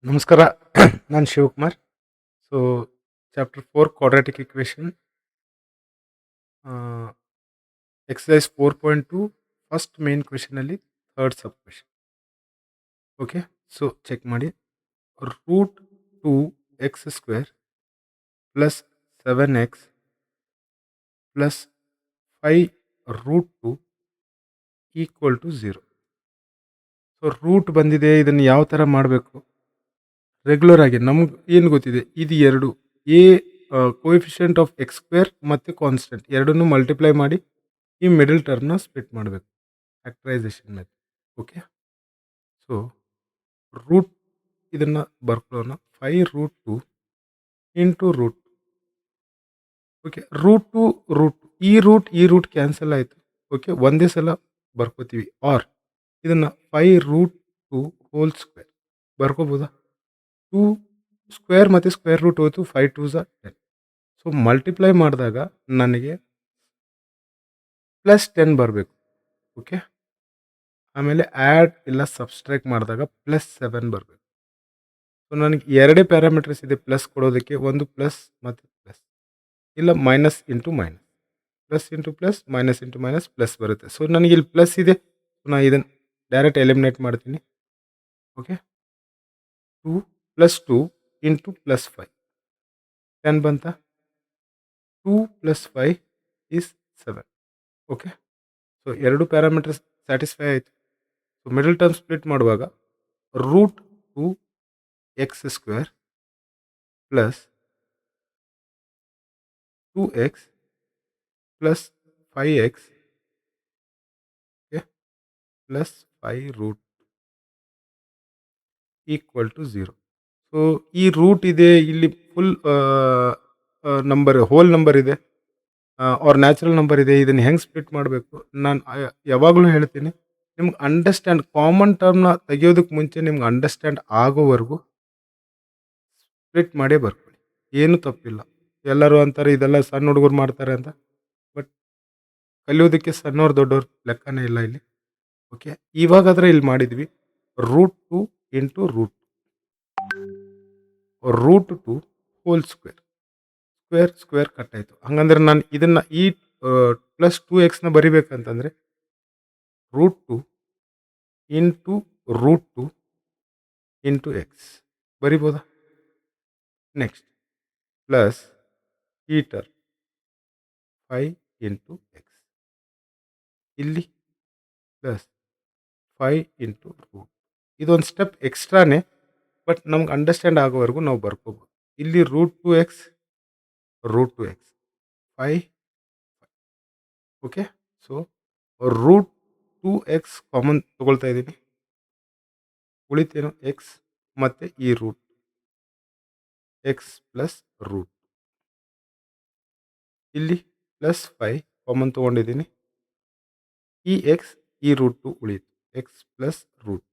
ನಮಸ್ಕಾರ. ನಾನು Shivakumar. So chapter 4 quadratic equation, exercise 4.2 first main ಕ್ವೆಶನಲ್ಲಿ third sub question. Okay, so check ಮಾಡಿ. Root 2x² plus 7x plus 5√2 equal to 0. So root ಬಂದಿದೆ, ಇದನ್ನು ಯಾವ ಥರ ಮಾಡಬೇಕು? ರೆಗ್ಯುಲರ್ ಆಗಿ ನಮ್ಗೆ ಏನು ಗೊತ್ತಿದೆ, ಇದು ಎರಡು ಎ ಕೋಎಫಿಷಿಯಂಟ್ ಆಫ್ x² ಮತ್ತು ಕಾನ್ಸ್ಟೆಂಟ್ ಎರಡನ್ನೂ ಮಲ್ಟಿಪ್ಲೈ ಮಾಡಿ ಈ ಮಿಡಲ್ ಟರ್ಮ್ನ ಸ್ಪ್ಲಿಟ್ ಮಾಡಬೇಕು, factorisation method. Okay, so root ಇದನ್ನು ಬರ್ಕೊಳ್ಳೋಣ, 5√2 ಇಂಟು ರೂಟ್. ಓಕೆ, ರೂಟ್ ಈ ರೂಟ್ ಕ್ಯಾನ್ಸಲ್ ಆಯಿತು. ಓಕೆ, ಒಂದೇ ಸಲ ಬರ್ಕೋತೀವಿ. ಆರ್ ಇದನ್ನು 5√2 ಹೋಲ್ ಸ್ಕ್ವೇರ್ ಬರ್ಕೋಬೋದಾ? 2 ಸ್ಕ್ವೇರ್ ಮತ್ತು ಸ್ಕ್ವೇರ್ ರೂಟ್ ಹೋಯ್ತು, 5 2 10. ಸೊ ಮಲ್ಟಿಪ್ಲೈ ಮಾಡಿದಾಗ ನನಗೆ +10 ಬರಬೇಕು. ಓಕೆ, ಆಮೇಲೆ ಆ್ಯಡ್ ಇಲ್ಲ ಸಬ್ಸ್ಟ್ರಾಕ್ಟ್ ಮಾಡಿದಾಗ +7 ಬರಬೇಕು. ಸೊ ನನಗೆ ಎರಡೇ ಪ್ಯಾರಾಮೀಟರ್ಸ್ ಇದೆ ಪ್ಲಸ್ ಕೊಡೋದಕ್ಕೆ, ಒಂದು ಪ್ಲಸ್ ಮತ್ತು ಪ್ಲಸ್, ಇಲ್ಲ minus into minus, plus into plus, minus into minus, plus ಬರುತ್ತೆ. ಸೊ ನನಗೆ ಇಲ್ಲಿ ಪ್ಲಸ್ ಇದೆ, ನಾನು ಇದನ್ನು ಡೈರೆಕ್ಟ್ ಎಲಿಮಿನೇಟ್ ಮಾಡ್ತೀನಿ. ಓಕೆ, 2 + 2 ಇಂಟು +5 10 ಬಂತ. 2 + 5 is 7. ಓಕೆ, ಸೊ ಎರಡು ಪ್ಯಾರಾಮೀಟರ್ಸ್ ಸ್ಯಾಟಿಸ್ಫೈ ಆಯಿತು. ಸೊ ಮಿಡಲ್ ಟರ್ಮ್ ಸ್ಪ್ಲಿಟ್ ಮಾಡುವಾಗ root 2x² plus 2x plus 5x plus 5 equal to 0. So ಈ ರೂಟ್ ಇದೆ, ಇಲ್ಲಿ ಫುಲ್ ನಂಬರ್, ಹೋಲ್ ನಂಬರ್ ಇದೆ, ಆರ್ ನ್ಯಾಚುರಲ್ ನಂಬರ್ ಇದೆ. ಇದನ್ನು ಹೆಂಗೆ ಸ್ಪ್ಲಿಟ್ ಮಾಡಬೇಕು? ನಾನು ಯಾವಾಗಲೂ ಹೇಳ್ತೀನಿ, ನಿಮ್ಗೆ ಅಂಡರ್ಸ್ಟ್ಯಾಂಡ್, ಕಾಮನ್ ಟರ್ಮ್ನ ತೆಗಿಯೋದಕ್ಕೆ ಮುಂಚೆ ನಿಮ್ಗೆ ಅಂಡರ್ಸ್ಟ್ಯಾಂಡ್ ಆಗೋವರೆಗೂ ಸ್ಪ್ಲಿಟ್ ಮಾಡೇ ಬರ್ಕೊಳ್ಳಿ, ಏನೂ ತಪ್ಪಿಲ್ಲ. ಎಲ್ಲರೂ ಅಂತಾರೆ ಇದೆಲ್ಲ ಸಣ್ಣ ಹುಡುಗರು ಮಾಡ್ತಾರೆ ಅಂತ, ಬಟ್ ಕಲಿಯೋದಕ್ಕೆ ಸಣ್ಣವ್ರು ದೊಡ್ಡವ್ರು ಲೆಕ್ಕನೇ ಇಲ್ಲ ಇಲ್ಲಿ. ಓಕೆ, ಇವಾಗಾದರೆ ಇಲ್ಲಿ ಮಾಡಿದ್ವಿ root 2 into root 2 whole square. Square cut ಆಯಿತು. ಹಂಗಂದ್ರೆ ನಾನು ಇದನ್ನು ಈ +2x ಬರಿಬೇಕಂತಂದರೆ root 2 into root 2 into x ಬರಿಬೋದಾ? ನೆಕ್ಸ್ಟ್ ಪ್ಲಸ್ ಈ ಟರ್ಮ್ 5 ಇಂಟು ಎಕ್ಸ್, ಇಲ್ಲಿ ಪ್ಲಸ್ 5 ಇಂಟು ರೂಟ್. ಇದೊಂದು ಸ್ಟೆಪ್ ಎಕ್ಸ್ಟ್ರಾನೇ, ಬಟ್ ನಮ್ಗೆ ಅಂಡರ್ಸ್ಟ್ಯಾಂಡ್ ಆಗೋವರೆಗೂ ನಾವು ಬರ್ಕೋಬೋದು. ಇಲ್ಲಿ root 2x 5. Okay, so root 2x common ತೊಗೊಳ್ತಾ ಇದ್ದೀನಿ, ಉಳಿತೇನು ಎಕ್ಸ್ ಮತ್ತು ಈ ರೂಟ್ ಎಕ್ಸ್ ಪ್ಲಸ್ ರೂಟ್. ಇಲ್ಲಿ +5 ಕಾಮನ್ ತೊಗೊಂಡಿದ್ದೀನಿ, ಈ ಎಕ್ಸ್ ಈ ರೂಟ್ 2 ಉಳಿಯಿತು, x plus root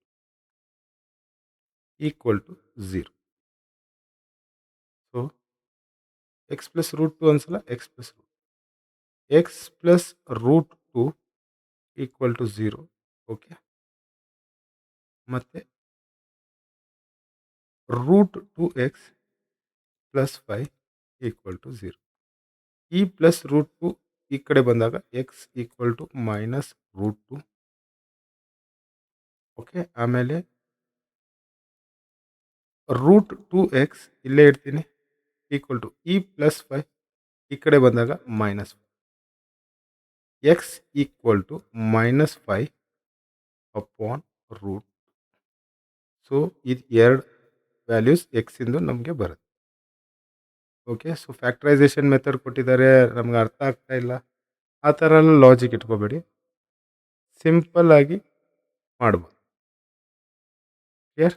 equal to 0. So x plus root 2 ಒಂದ್ಸಲ, x plus root 2 equal to 0. Okay, ಮತ್ತು root 2x plus 5 equal to 0. ಈ ಪ್ಲಸ್ ರೂಟ್ 2 ಈ ಕಡೆ ಬಂದಾಗ x equal to minus root 2. Okay, ಆಮೇಲೆ ರೂಟ್ 2x ಇಲ್ಲೇ ಇಡ್ತೀನಿ, ಈಕ್ವಲ್ ಟು ಈ ಪ್ಲಸ್ 5 ಈ ಕಡೆ ಬಂದಾಗ -5, x equal to -5 upon root. So ಇದು ಎರಡು ವ್ಯಾಲ್ಯೂಸ್ ಎಕ್ಸಿಂದು ನಮಗೆ ಬರುತ್ತೆ. ಓಕೆ, ಸೊ ಫ್ಯಾಕ್ಟರೈಸೇಷನ್ ಮೆಥಡ್ ಕೊಟ್ಟಿದ್ದಾರೆ, ನಮ್ಗೆ ಅರ್ಥ ಆಗ್ತಾ ಇಲ್ಲ, ಆ ಥರ ಎಲ್ಲ ಲಾಜಿಕ್ ಇಟ್ಕೋಬೇಡಿ, ಸಿಂಪಲ್ ಆಗಿ ಮಾಡ್ಬೋದು. ಕ್ಲಿಯರ್?